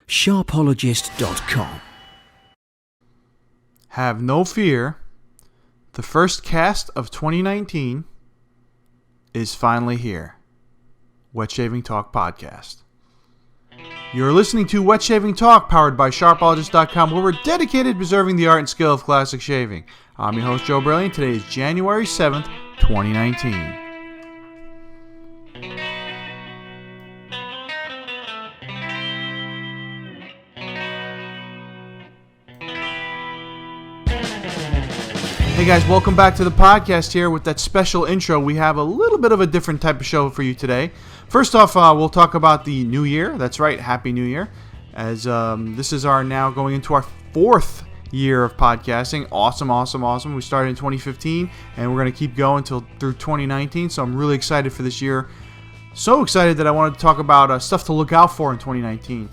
Sharpologist.com. Have no fear. The first cast of 2019 is finally here. Wet Shaving Talk Podcast. You're listening to Wet Shaving Talk, powered by Sharpologist.com, where we're dedicated to preserving the art and skill of classic shaving. I'm your host, Joe Brilliant. Today is January 7th, 2019. Hey guys, welcome back to the podcast here with that special intro. We have a little bit of a different type of show for you today. First off, we'll talk about the new year. That's right, Happy New Year. As this is our now going into our fourth year of podcasting. Awesome. We started in 2015 and we're going to keep going through 2019. So I'm really excited for this year. So excited that I wanted to talk about stuff to look out for in 2019.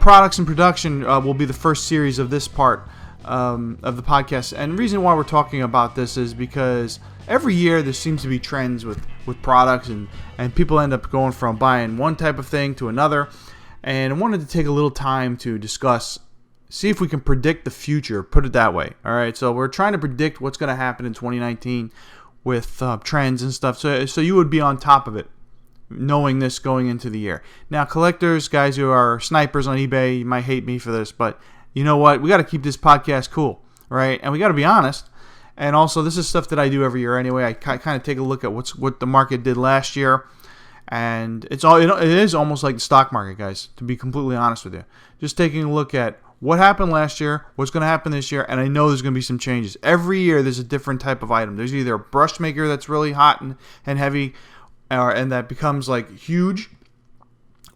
Products and production will be the first series of this part of the podcast, and the reason why we're talking about this is because every year there seems to be trends with products, and people end up going from buying one type of thing to another, and I wanted to take a little time to see if we can predict the future, put it that way. Alright, so we're trying to predict what's going to happen in 2019 with trends and stuff, so you would be on top of it, knowing this going into the year. Now, collectors, guys who are snipers on eBay, you might hate me for this, but you know what? We got to keep this podcast cool, right? And we got to be honest. And also, this is stuff that I do every year anyway. I kind of take a look at what the market did last year, and it is almost like the stock market, guys. To be completely honest with you, just taking a look at what happened last year, what's going to happen this year, and I know there's going to be some changes. Every year, there's a different type of item. There's either a brush maker that's really hot and heavy, and that becomes like huge,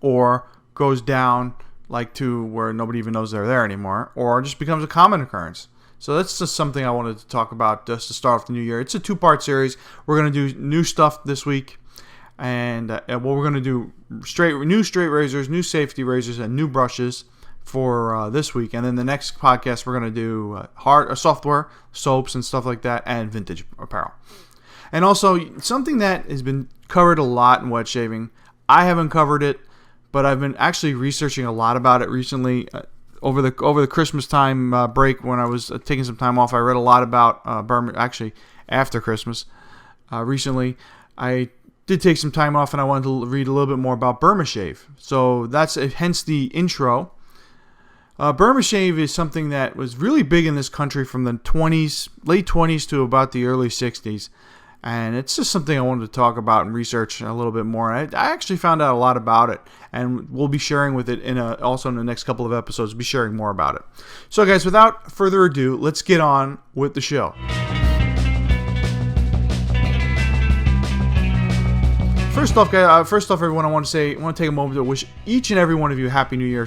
or goes down like to where nobody even knows they're there anymore, or just becomes a common occurrence. So that's just something I wanted to talk about just to start off the new year. It's a two-part series. We're going to do new stuff this week, and what we're going to do, new straight razors, new safety razors, and new brushes for this week. And then the next podcast, we're going to do software, soaps, and stuff like that, and vintage apparel. And also, something that has been covered a lot in wet shaving, I haven't covered it, but I've been actually researching a lot about it recently. Over the Christmas time break, when I was taking some time off, I read a lot about Burma. Actually, after Christmas, recently, I did take some time off, and I wanted to read a little bit more about Burma Shave. So that's hence the intro. Burma Shave is something that was really big in this country from the late 20s to about the early 60s. And it's just something I wanted to talk about and research a little bit more. And I actually found out a lot about it, and we'll be sharing with it also in the next couple of episodes. We'll be sharing more about it. So, guys, without further ado, let's get on with the show. First off, everyone, I want to take a moment to wish each and every one of you a Happy New Year.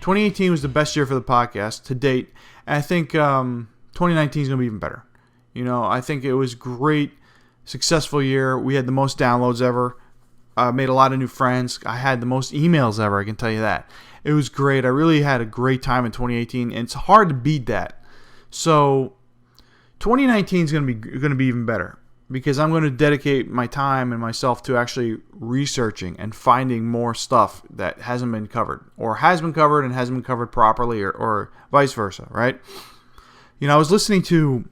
2018 was the best year for the podcast to date, and I think 2019 is going to be even better. You know, I think it was great. Successful year. We had the most downloads ever. Made a lot of new friends. I had the most emails ever, I can tell you that. It was great. I really had a great time in 2018, and it's hard to beat that. So 2019 is going to be even better, because I'm going to dedicate my time and myself to actually researching and finding more stuff that hasn't been covered, or has been covered and hasn't been covered properly, or vice versa, right? You know, I was listening to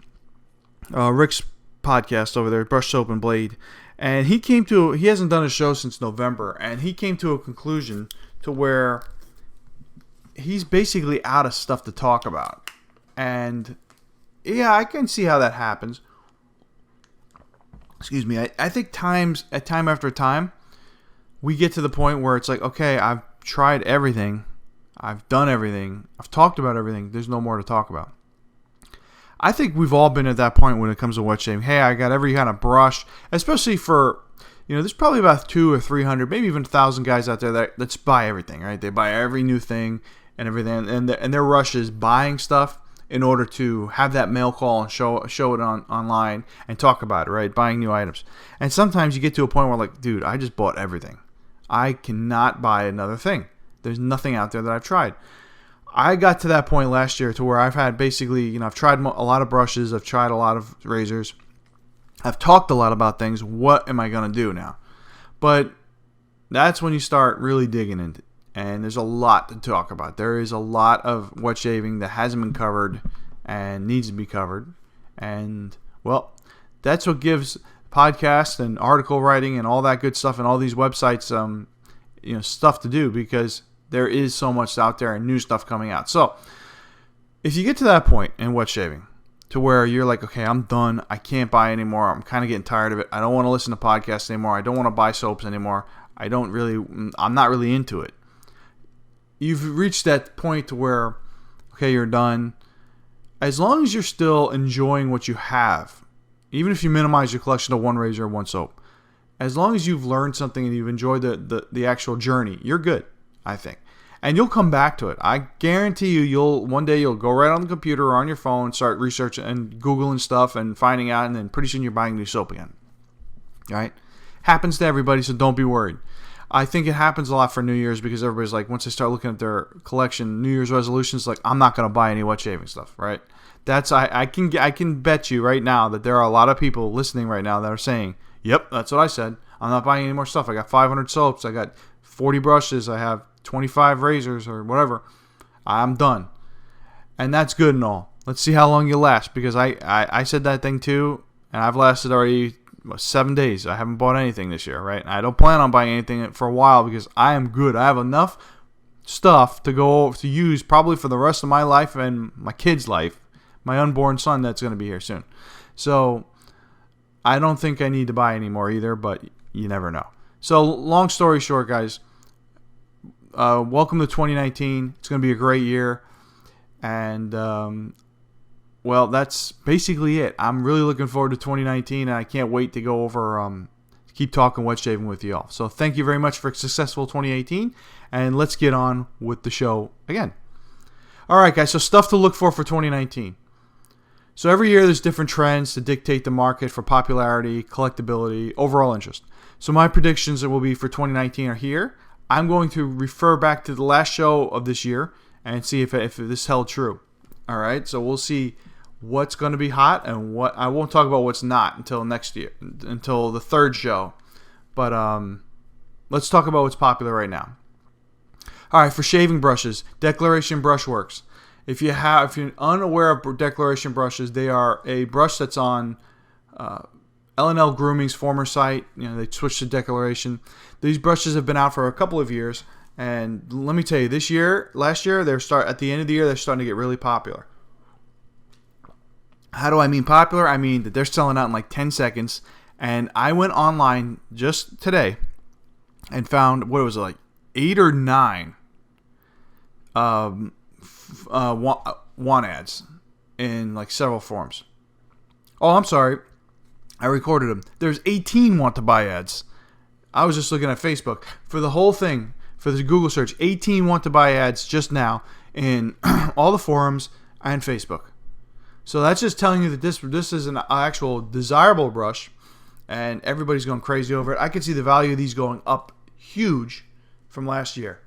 Rick's podcast over there, Brush, Soap, and Blade, and he hasn't done a show since November, and he came to a conclusion to where he's basically out of stuff to talk about. And yeah, I can see how that happens. Excuse me. I think time after time, we get to the point where it's like, okay, I've tried everything, I've done everything, I've talked about everything, there's no more to talk about. I think we've all been at that point when it comes to wet shaving. Hey, I got every kind of brush, especially for, there's probably about 200 or 300, maybe even 1,000 guys out there that buy everything, right? They buy every new thing and everything, and their rush is buying stuff in order to have that mail call and show it online and talk about it, right? Buying new items. And sometimes you get to a point where, like, dude, I just bought everything. I cannot buy another thing. There's nothing out there that I've tried. I got to that point last year to where I've had basically, I've tried a lot of brushes, I've tried a lot of razors, I've talked a lot about things. What am I going to do now? But that's when you start really digging And there's a lot to talk about. There is a lot of wet shaving that hasn't been covered and needs to be covered. And, well, that's what gives podcasts and article writing and all that good stuff and all these websites stuff to do, because there is so much out there and new stuff coming out. So if you get to that point in wet shaving to where you're like, okay, I'm done, I can't buy anymore, I'm kind of getting tired of it, I don't want to listen to podcasts anymore, I don't want to buy soaps anymore, I'm not really into it. You've reached that point to where, okay, you're done. As long as you're still enjoying what you have, even if you minimize your collection to one razor or one soap, as long as you've learned something and you've enjoyed the actual journey, you're good, I think. And you'll come back to it. I guarantee one day you'll go right on the computer or on your phone, start researching and Googling stuff and finding out, and then pretty soon you're buying new soap again. All right? Happens to everybody, so don't be worried. I think it happens a lot for New Year's because everybody's like, once they start looking at their collection, New Year's resolutions, like, I'm not going to buy any wet shaving stuff, right? I can bet you right now that there are a lot of people listening right now that are saying, yep, that's what I said. I'm not buying any more stuff. I got 500 soaps. I got 40 brushes. I have 25 razors or whatever. I'm done. And that's good and all. Let's see how long you last, because I said that thing too, and I've lasted already 7 days. I haven't bought anything this year, right? I don't plan on buying anything for a while because I am good. I have enough stuff to use probably for the rest of my life and my kid's life, my unborn son that's going to be here soon. So I don't think I need to buy any more either, but you never know. So long story short, guys, welcome to 2019. It's going to be a great year. And well, that's basically it. I'm really looking forward to 2019, and I can't wait to go over, keep talking wet shaving with you all. So thank you very much for a successful 2018, and let's get on with the show again. All right, guys, so stuff to look for 2019. So every year there's different trends to dictate the market for popularity, collectability, overall interest. So my predictions that will be for 2019 are here. I'm going to refer back to the last show of this year and see if this held true. All right, so we'll see what's going to be hot and what I won't talk about what's not until next year, until the third show. But let's talk about what's popular right now. All right, for shaving brushes, Declaration Brushworks. If you're unaware of Declaration brushes, they are a brush that's on L&L Grooming's former site. They switched to Declaration. These brushes have been out for a couple of years, and let me tell you, last year, at the end of the year, they're starting to get really popular. How do I mean popular? I mean that they're selling out in like 10 seconds. And I went online just today and found, what was it, like 8 or 9 want ads in like several forms. Oh, I'm sorry. I recorded them. There's 18 want to buy ads. I was just looking at Facebook. For the whole thing, for the Google search, 18 want to buy ads just now in all the forums and Facebook. So that's just telling you that this is an actual desirable brush, and everybody's going crazy over it. I can see the value of these going up huge from last year.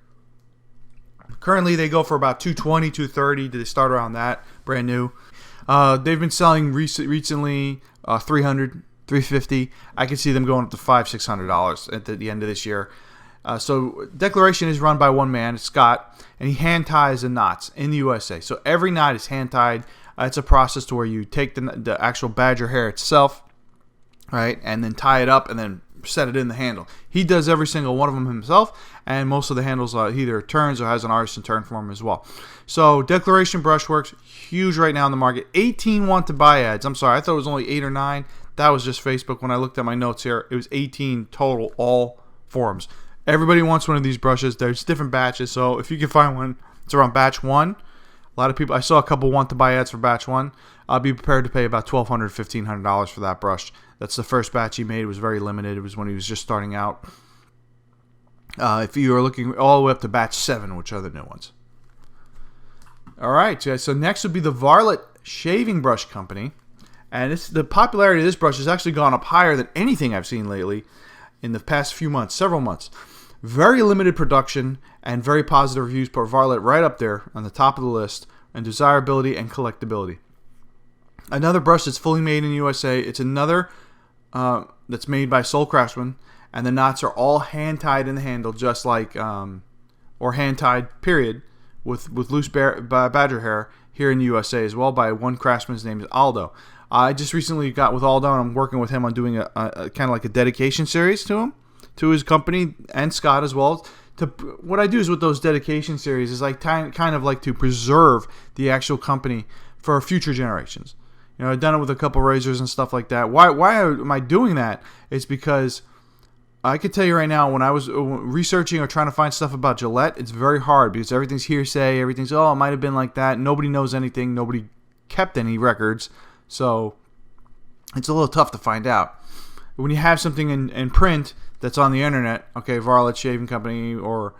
Currently, they go for about $220, $230. They start around that, brand new. They've been selling recently $300, $350. I can see them going up to $500, $600 at the end of this year. So Declaration is run by one man, Scott, and he hand ties the knots in the USA. So every knot is hand tied. It's a process to where you take the actual badger hair itself, right, and then tie it up and then set it in the handle. He does every single one of them himself, and most of the handles he either turns or has an artisan turn for him as well. So Declaration Brushworks, huge right now in the market. 18 want to buy ads. I'm sorry, I thought it was only 8 or 9. That was just Facebook. When I looked at my notes here, it was 18 total, all forums. Everybody wants one of these brushes. There's different batches, so if you can find one, it's around batch 1. A lot of people, I saw a couple want to buy ads for batch 1. I'll be prepared to pay about $1,200, $1,500 for that brush. That's the first batch he made. It was very limited. It was when he was just starting out. If you are looking all the way up to batch 7, which are the new ones. All right, so next would be the Varlet Shaving Brush Company. And the popularity of this brush has actually gone up higher than anything I've seen lately in the past few months, several months. Very limited production and very positive reviews put Varlet right up there on the top of the list in desirability and collectability. Another brush that's fully made in the USA. It's another that's made by Soul Craftsman, and the knots are all hand tied in the handle, just like or or hand-tied, period, with loose badger hair here in the USA as well by one craftsman's name is Aldo. I just recently got with Aldo, and I'm working with him on doing a kind of like a dedication series to him, to his company, and Scott as well. What I do is with those dedication series is I kind of like to preserve the actual company for future generations. I've done it with a couple razors and stuff like that. Why am I doing that? It's because I could tell you right now, when I was researching or trying to find stuff about Gillette, it's very hard because everything's hearsay. Everything's, it might have been like that. Nobody knows anything. Nobody kept any records. So it's a little tough to find out. When you have something in print that's on the internet, okay, Varlet Shaving Company or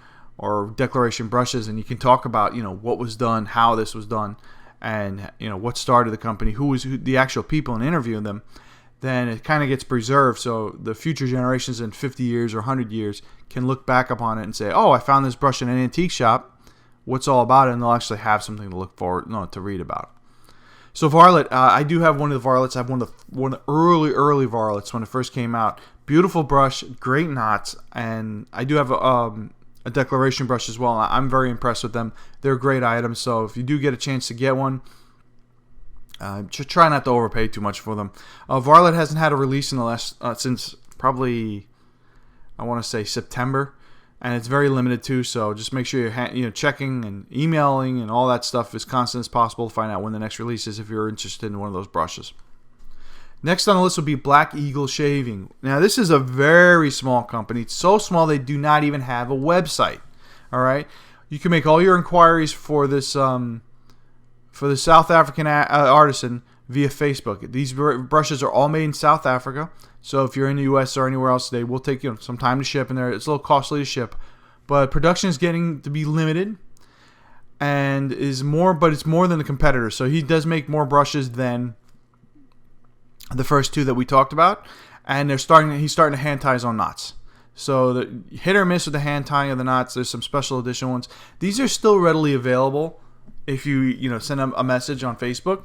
Declaration Brushes, and you can talk about, what was done, how this was done, and, what started the company, who was the actual people, and interviewing them, then it kind of gets preserved so the future generations in 50 years or 100 years can look back upon it and say, I found this brush in an antique shop. What's all about it? And they'll actually have something to look forward, to read about. So Varlet, I do have one of the Varlets. I have one of the early Varlets when it first came out. Beautiful brush, great knots, and I do have a Declaration brush as well. I'm very impressed with them. They're great items, so if you do get a chance to get one, just try not to overpay too much for them. Varlet hasn't had a release in the last since probably, I want to say, September, and it's very limited too. So just make sure you're checking and emailing and all that stuff as constant as possible to find out when the next release is if you're interested in one of those brushes. Next on the list will be Black Eagle Shaving. Now this is a very small company. It's so small they do not even have a website. All right, you can make all your inquiries for this. For the South African artisan via Facebook. These brushes are all made in South Africa, so if you're in the U.S. or anywhere else, they will take some time to ship, and it's a little costly to ship. But production is getting to be limited, and it's more than the competitor. So he does make more brushes than the first two that we talked about, and he's starting to hand tie his own knots. So the hit or miss with the hand tying of the knots. There's some special edition ones. These are still readily available if you send them a message on Facebook,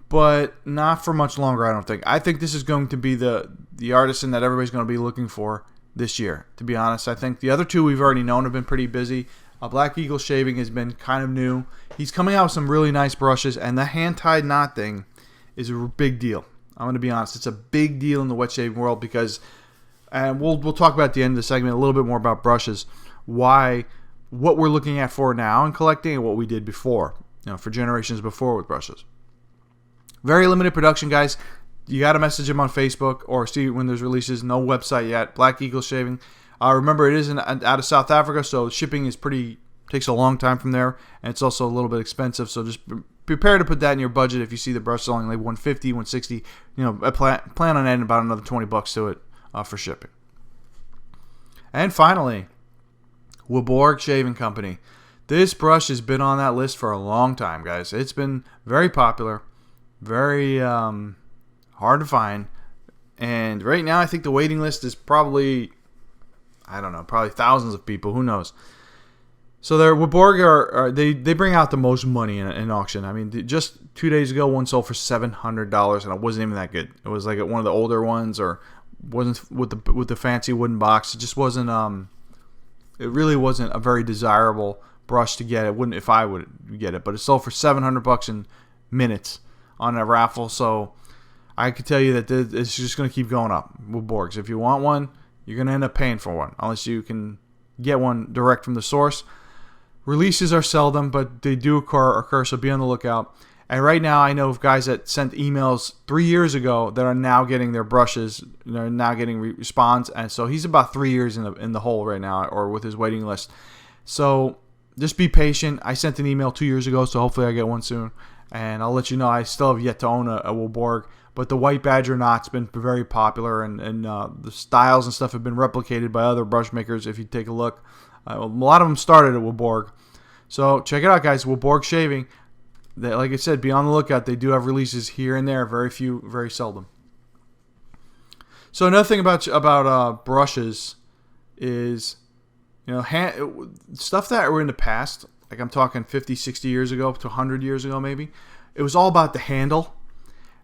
but not for much longer, I don't think. I think this is going to be the artisan that everybody's going to be looking for this year, to be honest. I think the other two we've already known have been pretty busy. Black Eagle Shaving has been kind of new. He's coming out with some really nice brushes, and the hand-tied knot thing is a big deal. I'm going to be honest. It's a big deal in the wet shaving world because, and we'll talk about at the end of the segment a little bit more about brushes, what we're looking at for now and collecting and what we did before, for generations before with brushes. Very limited production, guys. You got to message him on Facebook or see when there's releases. No website yet. Black Eagle Shaving. Remember, it is out of South Africa, so shipping takes a long time from there, and it's also a little bit expensive. So just prepare to put that in your budget. If you see the brush selling like $150, $160, plan on adding about another $20 to it for shipping. And finally, Woborg Shaving Company. This brush has been on that list for a long time, guys. It's been very popular, very hard to find, and right now I think the waiting list is probably thousands of people. Who knows? So Woborg they bring out the most money in auction. I mean, just 2 days ago, one sold for $700, and it wasn't even that good. It was like one of the older ones, or wasn't with the fancy wooden box. It just wasn't. It really wasn't a very desirable brush to get. It wouldn't if I would get it, but it sold for $700 in minutes on a raffle. So I could tell you that it's just going to keep going up with Borgs. If you want one, you're going to end up paying for one, unless you can get one direct from the source. Releases are seldom, but they do occur, so be on the lookout. And right now, I know of guys that sent emails 3 years ago that are now getting their brushes. They're now getting response, and so he's about 3 years in the hole right now, or with his waiting list. So just be patient. I sent an email 2 years ago, so hopefully I get one soon. And I'll let you know. I still have yet to own a Woborg, but the White Badger knot's been very popular, and the styles and stuff have been replicated by other brush makers. If you take a look, a lot of them started at Woborg. So check it out, guys. Woborg Shaving. Like I said, be on the lookout. They do have releases here and there, very few, very seldom. So another thing about brushes is, stuff that were in the past, like I'm talking 50, 60 years ago to 100 years ago maybe, it was all about the handle.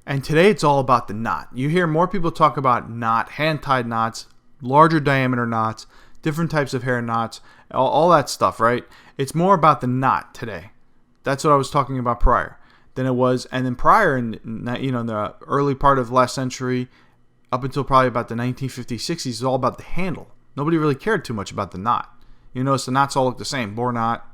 And today it's all about the knot. You hear more people talk about hand-tied knots, larger diameter knots. different types of hair knots, all that stuff, right? It's more about the knot today. That's what I was talking about prior than it was. And then prior in the early part of last century, up until probably about the 1950s, 60s, is all about the handle. Nobody really cared too much about the knot. You notice the knots all look the same. Boar knot,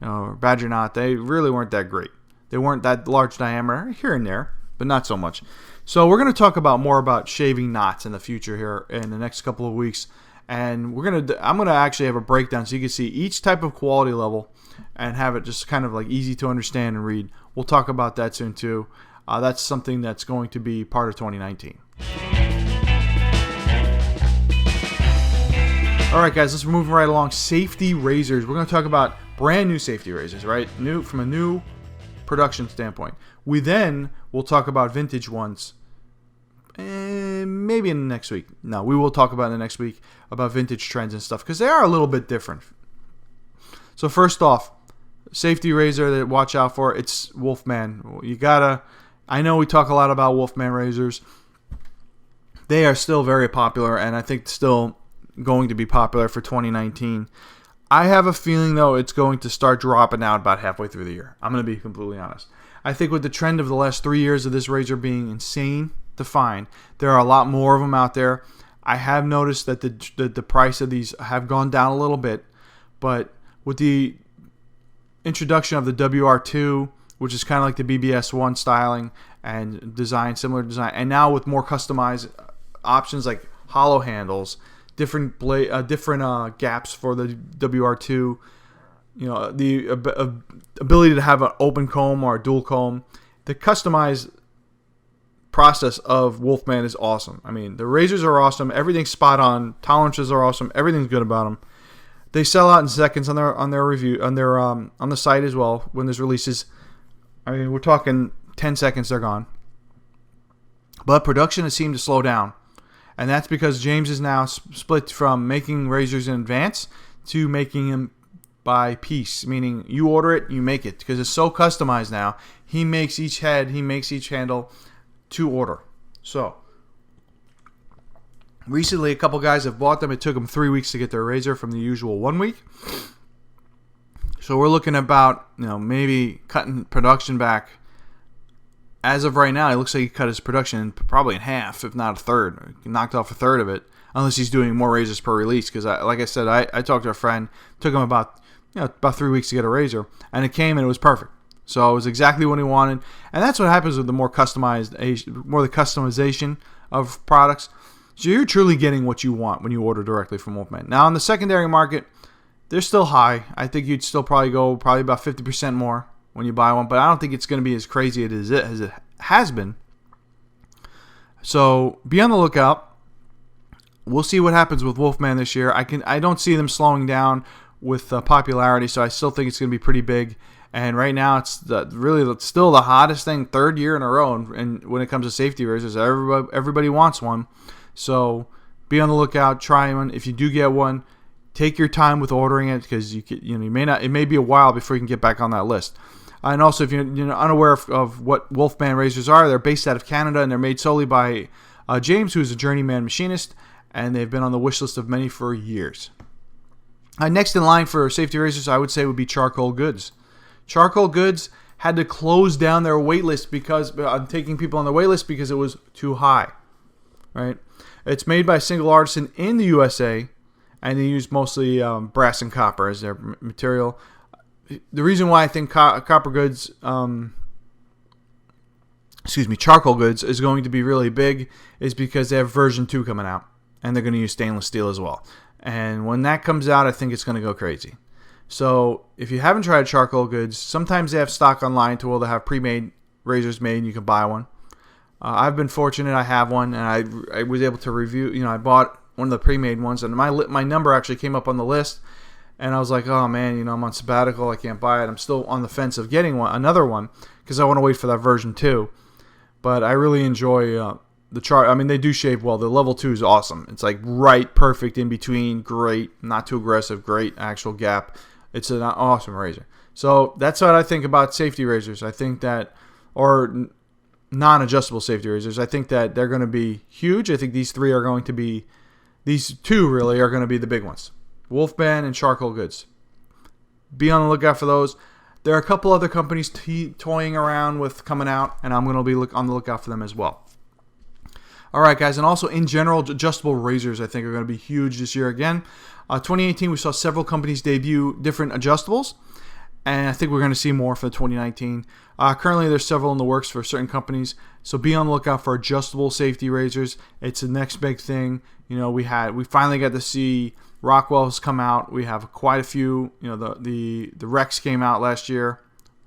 or badger knot, they really weren't that great. They weren't that large diameter, here and there, but not so much. So we're going to talk more about shaving knots in the future here in the next couple of weeks. And I'm going to actually have a breakdown so you can see each type of quality level and have it just kind of like easy to understand and read. We'll talk about that soon too. That's something that's going to be part of 2019. All right, guys, let's move right along. Safety razors. We're going to talk about brand new safety razors, right? New from a new production standpoint. We then will talk about vintage ones. Maybe in the next week. No, we will talk about in the next week about vintage trends and stuff because they are a little bit different. So first off, safety razor that watch out for, it's Wolfman. I know we talk a lot about Wolfman razors. They are still very popular, and I think still going to be popular for 2019. I have a feeling, though, it's going to start dropping out about halfway through the year. I'm going to be completely honest. I think with the trend of the last 3 years of this razor being insane to find, there are a lot more of them out there. I have noticed that the price of these have gone down a little bit, but with the introduction of the WR2, which is kind of like the BBS1 styling and design, similar design, and now with more customized options like hollow handles, different gaps for the WR2, the ability to have an open comb or a dual comb, the customized process of Wolfman is awesome. I mean, the razors are awesome. Everything's spot on. Tolerances are awesome. Everything's good about them. They sell out in seconds on their review on the site as well when there's releases. I mean, we're talking 10 seconds, they're gone. But production has seemed to slow down, and that's because James is now split from making razors in advance to making them by piece, meaning you order it, you make it, because it's so customized now. He makes each head, he makes each handle to order. So recently, a couple guys have bought them. It took them 3 weeks to get their razor from the usual 1 week. So we're looking about, maybe cutting production back. As of right now, it looks like he cut his production probably in half, if not a third. He knocked off a third of it, unless he's doing more razors per release. Because, like I said, I talked to a friend. It took him about 3 weeks to get a razor, and it came and it was perfect. So it was exactly what he wanted, and that's what happens with the more the customization of products. So you're truly getting what you want when you order directly from Wolfman. Now, on the secondary market, they're still high. I think you'd still probably go about 50% more when you buy one, but I don't think it's going to be as crazy as it has been. So be on the lookout. We'll see what happens with Wolfman this year. I don't see them slowing down with popularity, so I still think it's going to be pretty big. And right now, it's still the hottest thing, third year in a row. And when it comes to safety razors, everybody wants one. So be on the lookout. Try one. If you do get one, take your time with ordering it because you may not. It may be a while before you can get back on that list. And also, if you're unaware of what Wolfman razors are, they're based out of Canada and they're made solely by James, who is a journeyman machinist, and they've been on the wish list of many for years. Next in line for safety razors, I would say would be Charcoal Goods. Charcoal Goods had to close down their wait list because taking people on the wait list because it was too high. Right? It's made by a single artisan in the USA, and they use mostly brass and copper as their material. The reason why I think Charcoal Goods is going to be really big is because they have version 2 coming out, and they're going to use stainless steel as well. And when that comes out, I think it's going to go crazy. So if you haven't tried Charcoal Goods, sometimes they have stock online to where they have pre-made razors made and you can buy one. I've been fortunate. I have one, and I was able to review. I bought one of the pre-made ones, and my number actually came up on the list. And I was like, oh man, I'm on sabbatical. I can't buy it. I'm still on the fence of getting another one because I want to wait for that version 2. But I really enjoy the chart. I mean, they do shave well. The level 2 is awesome. It's like right, perfect in between. Great, not too aggressive. Great actual gap. It's an awesome razor. So that's what I think about safety razors. I think that, or non-adjustable safety razors, I think that they're going to be huge. I think these two really are going to be the big ones. Wolfband and Charcoal Goods. Be on the lookout for those. There are a couple other companies toying around with coming out, and I'm going to be on the lookout for them as well. All right, guys, and also in general, adjustable razors I think are going to be huge this year again. 2018, we saw several companies debut different adjustables, and I think we're going to see more for 2019. Currently, there's several in the works for certain companies, so be on the lookout for adjustable safety razors. It's the next big thing. You know, we finally got to see Rockwell's come out. We have quite a few. You know, the Rex came out last year.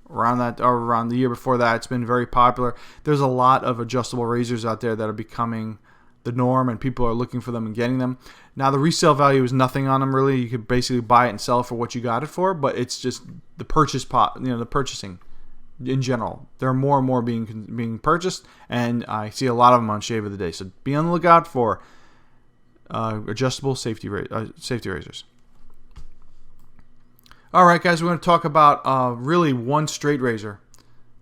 Around the year before that, it's been very popular. There's a lot of adjustable razors out there that are becoming the norm, and people are looking for them and getting them. Now, the resale value is nothing on them really. You could basically buy it and sell it for what you got it for, but it's just the the purchasing in general. There are more and more being purchased, and I see a lot of them on Shave of the Day. So be on the lookout for adjustable safety razors. All right, guys, we're going to talk about really one straight razor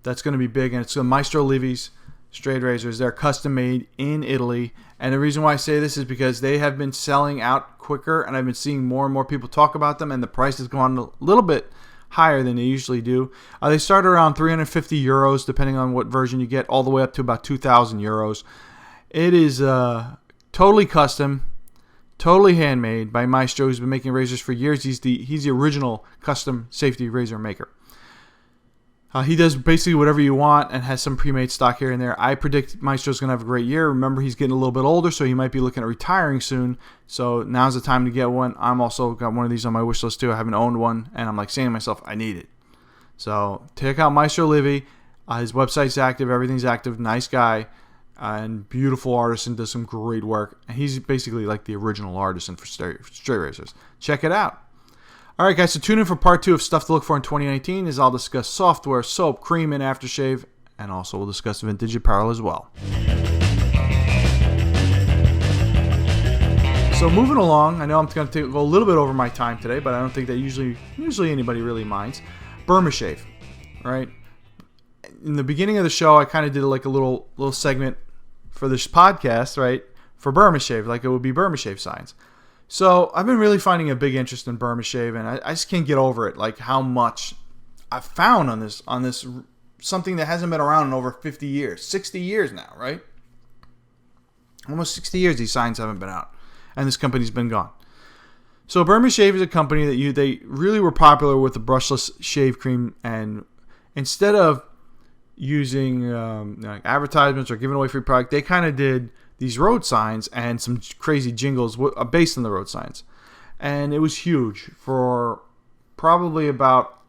that's going to be big, and it's the Maestro Livi's straight razors. They're custom made in Italy, and the reason why I say this is because they have been selling out quicker, and I've been seeing more and more people talk about them, and the price has gone a little bit higher than they usually do. They start around 350 euros, depending on what version you get, all the way up to about 2,000 euros. It is totally custom. Totally handmade by Maestro, who's been making razors for years. He's the original custom safety razor maker. He does basically whatever you want and has some pre-made stock here and there. I predict Maestro's going to have a great year. Remember, he's getting a little bit older, so he might be looking at retiring soon. So now's the time to get one. I'm also got one of these on my wish list too. I haven't owned one, and I'm like saying to myself, I need it. So check out Maestro Livi. His website's active. Everything's active. Nice guy. And beautiful artisan, does some great work. And he's basically like the original artisan for straight razors. Check it out. All right, guys, so tune in for part 2 of stuff to look for in 2019 as I'll discuss software, soap, cream, and aftershave. And also we'll discuss vintage apparel as well. So moving along, I know I'm going to go a little bit over my time today, but I don't think that usually anybody really minds. Burma Shave, right? In the beginning of the show, I kind of did like a little segment for this podcast, right, for Burma Shave, like it would be Burma Shave signs. So I've been really finding a big interest in Burma Shave, and I just can't get over it, like how much I've found on this something that hasn't been around in over 50 years, 60 years now, right? Almost 60 years these signs haven't been out, and this company's been gone. So Burma Shave is a company that they really were popular with the brushless shave cream, and instead of using advertisements or giving away free product, they kind of did these road signs and some crazy jingles based on the road signs. And it was huge for probably about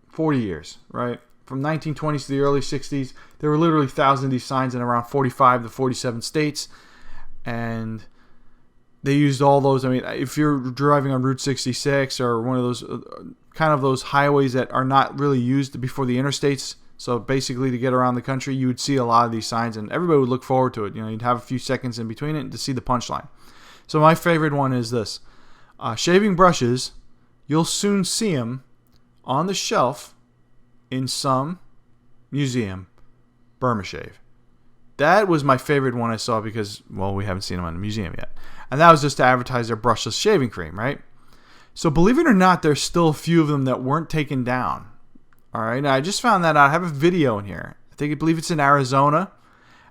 40 years, right? From 1920s to the early 60s, there were literally thousands of these signs in around 45 to 47 states. And they used all those. I mean, if you're driving on Route 66 or one of those kind of those highways that are not really used before the interstates, so basically to get around the country, you would see a lot of these signs, and everybody would look forward to it. You know, you'd have a few seconds in between it to see the punchline. So my favorite one is this. Shaving brushes, you'll soon see them on the shelf in some museum. Burma Shave. That was my favorite one I saw because, well, we haven't seen them in a museum yet. And that was just to advertise their brushless shaving cream, right? So believe it or not, there's still a few of them that weren't taken down. All right, now I just found that out. I have a video in here. I believe it's in Arizona,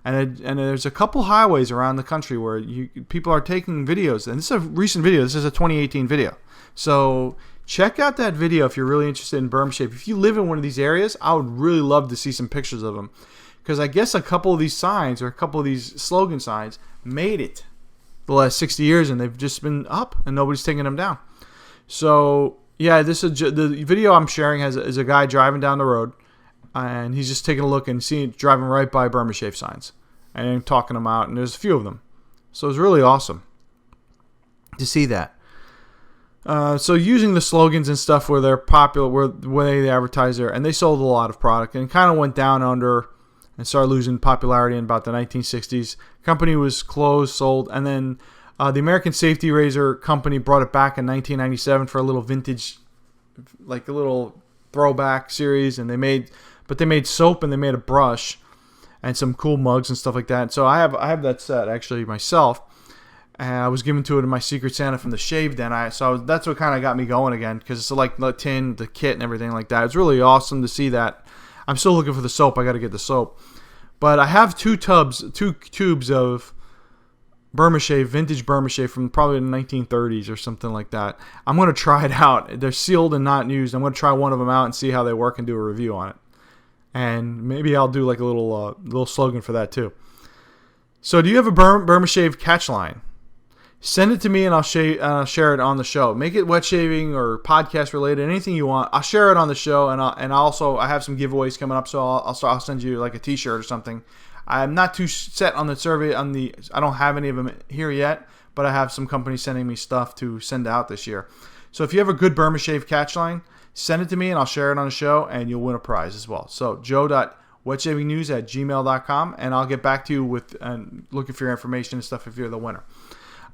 and there's a couple highways around the country where people are taking videos. And this is a recent video. This is a 2018 video. So check out that video if you're really interested in Burma Shave. If you live in one of these areas, I would really love to see some pictures of them, because I guess a couple of these signs or a couple of these slogan signs made it the last 60 years, and they've just been up, and nobody's taking them down. So yeah, the video I'm sharing is a guy driving down the road, and he's just taking a look and driving right by Burma Shave signs and talking them out, and there's a few of them. So it's really awesome to see that. So using the slogans and stuff where they're popular, where they advertise there, and they sold a lot of product, and kind of went down under and started losing popularity in about the 1960s. Company was closed, sold, and then the American Safety Razor Company brought it back in 1997 for a little vintage, like a little throwback series, and they made soap, and they made a brush and some cool mugs and stuff like that. So I have that set actually myself, And I was given to it in my Secret Santa from the Shave Den. So that's what kind of got me going again, because it's like the tin, the kit, and everything like that. It's really awesome to see that. I'm still looking for the soap. I got to get the soap. But I have two tubes of Burma Shave, vintage Burma Shave from probably the 1930s or something like that. I'm going to try it out. They're sealed and not used. I'm going to try one of them out and see how they work and do a review on it. And maybe I'll do like a little slogan for that too. So do you have a Burma Shave catch line? Send it to me and I'll share it on the show. Make it wet shaving or podcast related, anything you want. I'll share it on the show, and I have some giveaways coming up, so I'll send you like a T-shirt or something. I'm not too set on the survey I don't have any of them here yet, but I have some companies sending me stuff to send out this year. So if you have a good Burma Shave catch line, send it to me and I'll share it on the show, and you'll win a prize as well. So joe.wetshavingnews@gmail.com, and I'll get back to you with looking for your information and stuff if you're the winner.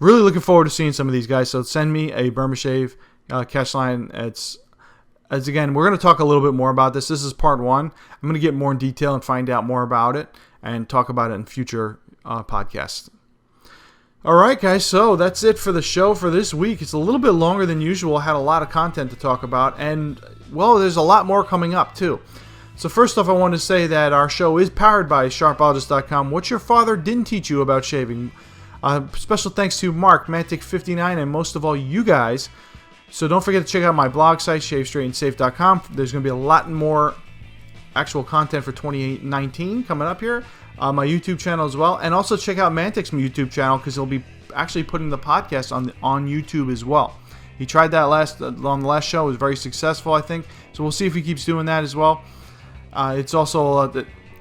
Really looking forward to seeing some of these guys. So send me a Burma Shave catch line. Again, we're going to talk a little bit more about this. This is part 1. I'm going to get more in detail and find out more about it and talk about it in future podcasts. All right, guys. So that's it for the show for this week. It's a little bit longer than usual. I had a lot of content to talk about. And, well, there's a lot more coming up, too. So first off, I want to say that our show is powered by SharpOlogist.com. What your father didn't teach you about shaving. Special thanks to Mark, Mantic59, and most of all, you guys. So don't forget to check out my blog site, shavestraightandsafe.com. There's going to be a lot more actual content for 2019 coming up here. My YouTube channel as well. And also check out Mantic's YouTube channel, because he'll be actually putting the podcast on YouTube as well. He tried that on the last show. It was very successful, I think. So we'll see if he keeps doing that as well. It's also,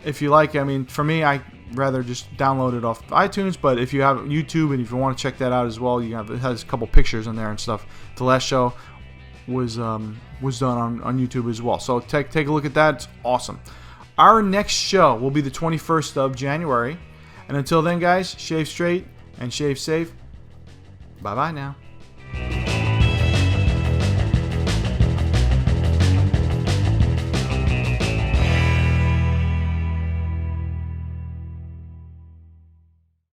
if you like, for me, I rather just download it off iTunes, but if you have YouTube and if you want to check that out as well, it has a couple pictures in there and stuff. The last show was done on YouTube as well, so take a look at that. It's awesome. Our next show will be the 21st of January, and until then, guys, shave straight and shave safe. Bye bye now.